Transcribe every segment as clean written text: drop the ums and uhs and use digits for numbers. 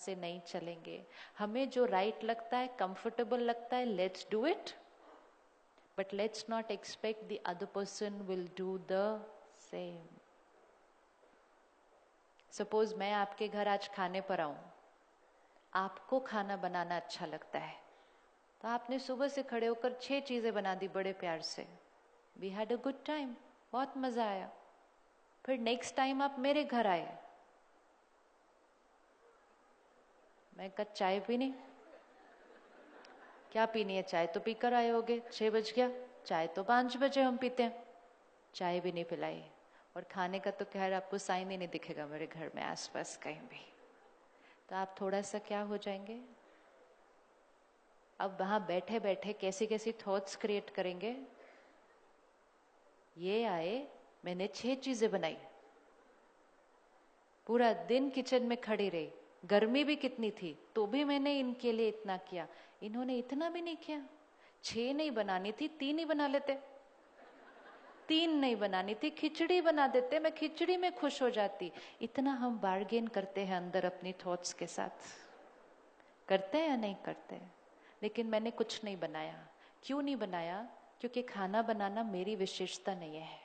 से नहीं चलेंगे। हमें जो राइट लगता है, कंफर्टेबल लगता है, let's do it, but let's not expect the other person will do the same. Suppose मैं आपके घर आज खाने पर आऊं, आपको खाना बनाना अच्छा लगता है, तो आपने सुबह से खड़े होकर 6 चीजें बना दी बड़े प्यार से। We had a good time, बहुत मजा आया। फिर नेक्स्ट टाइम आप मेरे घर आए, मैं कहा चाय पीनी, क्या पीनी है, चाय तो पीकर आए होगे, 6 बज गया, चाय तो 5 बजे हम पीते हैं, चाय भी नहीं पिलाई। और खाने का तो खैर आपको साइन ही नहीं दिखेगा मेरे घर में आसपास कहीं भी। तो आप थोड़ा सा क्या हो जाएंगे, अब वहां बैठे बैठे कैसी कैसी थॉट्स क्रिएट करेंगे। ये आए, मैंने 6 चीजें बनाई, पूरा दिन किचन में खड़ी रही, गर्मी भी कितनी थी तो भी मैंने इनके लिए इतना किया, इन्होंने इतना भी नहीं किया। 6 नहीं बनानी थी, 3 ही बना लेते। 3 नहीं बनानी थी, खिचड़ी बना देते, मैं खिचड़ी में खुश हो जाती। इतना हम बार्गेन करते हैं अंदर अपनी थॉट्स के साथ, करते हैं या नहीं करते। लेकिन मैंने कुछ नहीं बनाया। क्यों नहीं बनाया? क्योंकि खाना बनाना मेरी विशेषता नहीं है।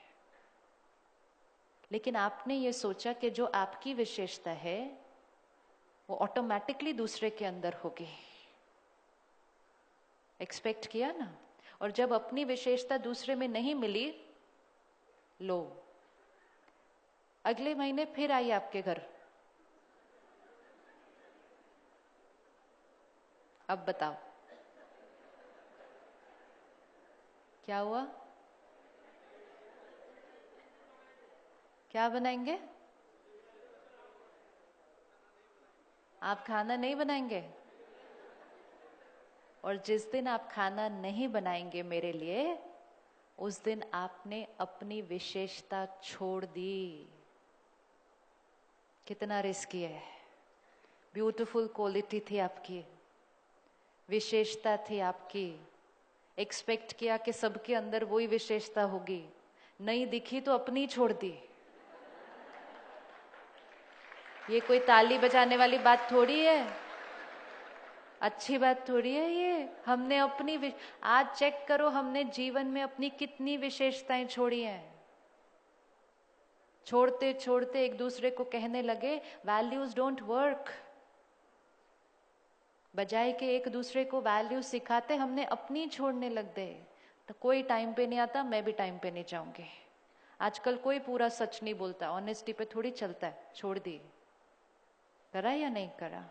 लेकिन आपने ये सोचा कि जो आपकी विशेषता है वो ऑटोमेटिकली दूसरे के अंदर होगी, एक्सपेक्ट किया ना। और जब अपनी विशेषता दूसरे में नहीं मिली, लो अगले महीने फिर आई आपके घर। अब बताओ क्या हुआ, क्या बनाएंगे? आप खाना नहीं बनाएंगे। और जिस दिन आप खाना नहीं बनाएंगे मेरे लिए, उस दिन आपने अपनी विशेषता छोड़ दी। कितना रिस्की है। ब्यूटीफुल क्वालिटी थी आपकी, विशेषता थी आपकी, एक्सपेक्ट किया कि सबके अंदर वही विशेषता होगी, नहीं दिखी तो अपनी छोड़ दी। ये कोई ताली बजाने वाली बात थोड़ी है, अच्छी बात थोड़ी है ये। हमने अपनी आज चेक करो हमने जीवन में अपनी कितनी विशेषताएं छोड़ी हैं। छोड़ते छोड़ते एक दूसरे को कहने लगे वैल्यूज डोंट वर्क। बजाय के एक दूसरे को वैल्यू सिखाते, हमने अपनी छोड़ने लग गए। तो कोई टाइम पे नहीं आता, मैं भी टाइम पे नहीं जाऊंगी। आजकल कोई पूरा सच नहीं बोलता, ऑनेस्टी पे थोड़ी चलता है, छोड़ दी। करा या नहीं करा?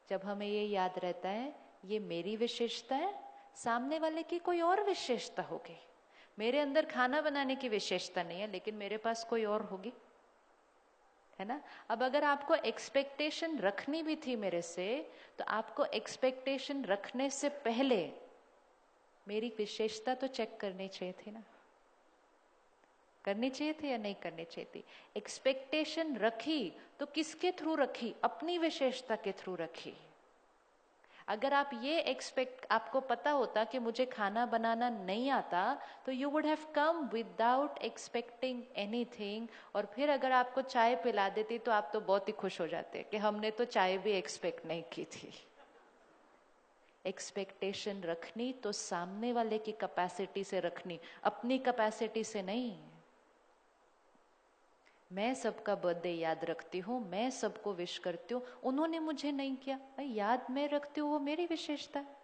जब हमें ये याद रहता है ये मेरी विशेषता है, सामने वाले की कोई और विशेषता होगी। मेरे अंदर खाना बनाने की विशेषता नहीं है, लेकिन मेरे पास कोई और होगी, है ना। अब अगर आपको एक्सपेक्टेशन रखनी भी थी मेरे से, तो आपको एक्सपेक्टेशन रखने से पहले मेरी विशेषता तो चेक करनी चाहिए थी ना। करनी चाहिए थी या नहीं करनी चाहिए थी? एक्सपेक्टेशन रखी तो किसके थ्रू रखी? अपनी विशेषता के थ्रू रखी। अगर आप ये एक्सपेक्ट, आपको पता होता कि मुझे खाना बनाना नहीं आता, तो you would have come without expecting anything. और फिर अगर आपको चाय पिला देती तो आप तो बहुत ही खुश हो जाते कि हमने तो चाय भी एक्सपेक्ट नहीं की थी। एक्सपेक्टेशन रखनी तो सामने वाले की कैपेसिटी से रखनी, अपनी कैपेसिटी से नहीं। मैं सबका बर्थडे याद रखती हूँ, मैं सबको विश करती हूँ, उन्होंने मुझे नहीं किया, भाई याद मैं रखती हूँ, वो मेरी विशेषता है।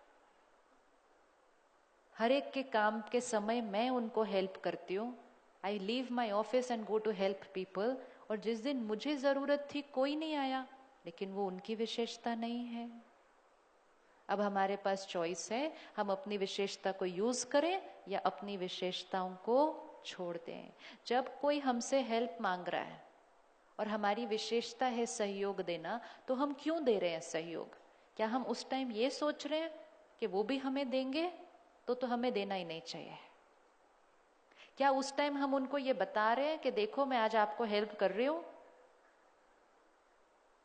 हर एक के काम के समय मैं उनको हेल्प करती हूँ। I leave my office and go to help people. और जिस दिन मुझे जरूरत थी कोई नहीं आया, लेकिन वो उनकी विशेषता नहीं है। अब हमारे पास चॉइस है, हम अपनी विशेषता को यूज करें या अपनी विशेषताओं को छोड़ दें। जब कोई हमसे हेल्प मांग रहा है और हमारी विशेषता है सहयोग देना, तो हम क्यों दे रहे हैं सहयोग? क्या हम उस टाइम ये सोच रहे हैं कि वो भी हमें देंगे, तो हमें देना ही नहीं चाहिए? क्या उस टाइम हम उनको ये बता रहे हैं कि देखो मैं आज आपको हेल्प कर रही हूं,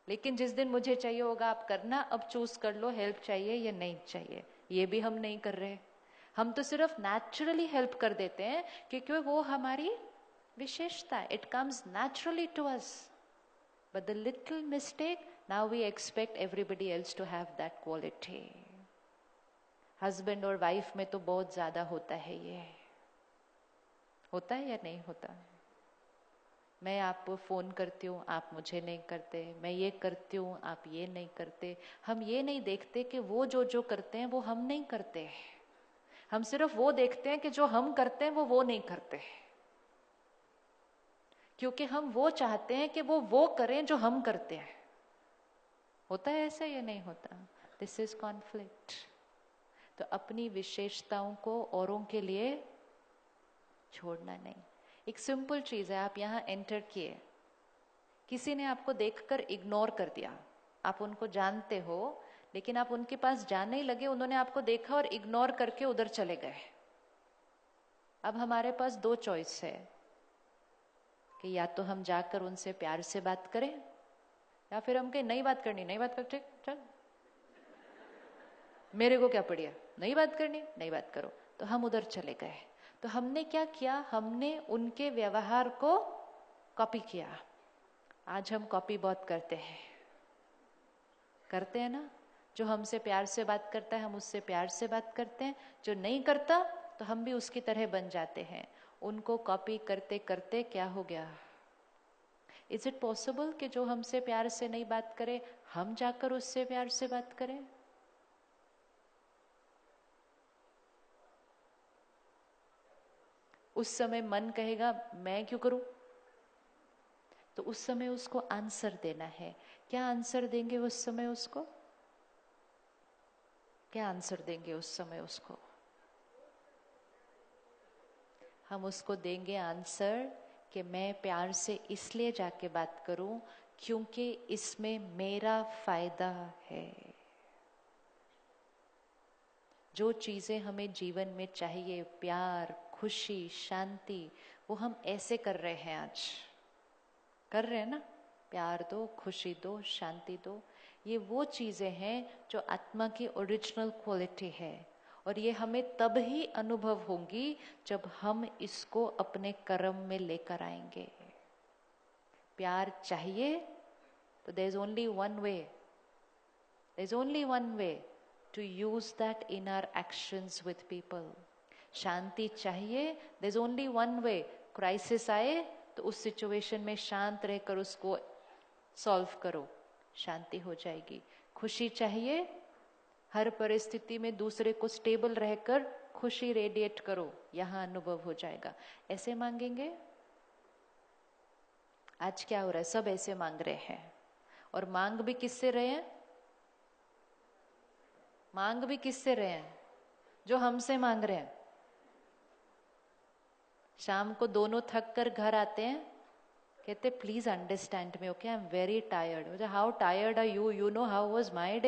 लेकिन जिस दिन मुझे चाहिए होगा आप करना, अब चूज कर लो हेल्प चाहिए या नहीं चाहिए? ये भी हम नहीं कर रहे। हम तो सिर्फ नेचुरली हेल्प कर देते हैं क्योंकि वो हमारी विशेषता है, it comes naturally to us. But the little mistake now we expect everybody else to have that quality. Husband और वाइफ में तो बहुत ज्यादा होता है. ये होता है या नहीं होता? मैं आपको फोन करती हूँ, आप मुझे नहीं करते. मैं ये करती हूँ, आप ये नहीं करते. हम ये नहीं देखते कि वो जो करते हैं वो हम नहीं करते. हम सिर्फ वो देखते हैं कि जो हम करते हैं वो नहीं करते, क्योंकि हम वो चाहते हैं कि वो करें जो हम करते हैं. होता है ऐसा या नहीं होता? This is conflict. तो अपनी विशेषताओं को औरों के लिए छोड़ना नहीं. एक सिंपल चीज है, आप यहाँ एंटर किए, किसी ने आपको देखकर इग्नोर कर दिया. आप उनको जानते हो लेकिन आप उनके पास जाने ही लगे, उन्होंने आपको देखा और इग्नोर करके उधर चले गए. अब हमारे पास दो चॉइस है कि या तो हम जाकर उनसे प्यार से बात करें, या फिर हम कहें नहीं बात करनी, नहीं बात कर, ठीक चल, मेरे को क्या पड़िया, नहीं बात करनी, नहीं बात करो. तो हम उधर चले गए. तो हमने क्या किया? हमने उनके व्यवहार को कॉपी किया. आज हम कॉपी बहुत करते हैं ना. जो हमसे प्यार से बात करता है हम उससे प्यार से बात करते हैं, जो नहीं करता तो हम भी उसकी तरह बन जाते हैं. उनको कॉपी करते करते क्या हो गया? इज इट पॉसिबल कि जो हमसे प्यार से नहीं बात करे हम जाकर उससे प्यार से बात करें? उस समय मन कहेगा मैं क्यों करूं? तो उस समय उसको आंसर देना है. क्या आंसर देंगे उस समय उसको? क्या आंसर देंगे उस समय उसको? हम उसको देंगे आंसर कि मैं प्यार से इसलिए जाके बात करूं क्योंकि इसमें मेरा फायदा है. जो चीजें हमें जीवन में चाहिए, प्यार, खुशी, शांति, वो हम ऐसे कर रहे हैं. आज कर रहे हैं ना. प्यार दो, खुशी दो, शांति दो. ये वो चीजें हैं जो आत्मा की ओरिजिनल क्वालिटी है. और ये हमें तब ही अनुभव होंगी जब हम इसको अपने कर्म में लेकर आएंगे. प्यार चाहिए तो there is only one way. There is only one way to use that in our actions with people. शांति चाहिए, there is only one way. Crisis आए तो उस सिचुएशन में शांत रहकर उसको सॉल्व करो, शांति हो जाएगी. खुशी चाहिए, हर परिस्थिति में दूसरे को स्टेबल रहकर खुशी रेडिएट करो, यहाँ अनुभव हो जाएगा. ऐसे मांगेंगे. आज क्या हो रहा है? सब ऐसे मांग रहे हैं. और मांग भी किससे रहे हैं? मांग भी किससे रहे हैं? जो हमसे मांग रहे हैं. शाम को दोनों थक कर घर आते हैं, कहते please understand me, okay, I am very tired. How tired are you? You know how was my day.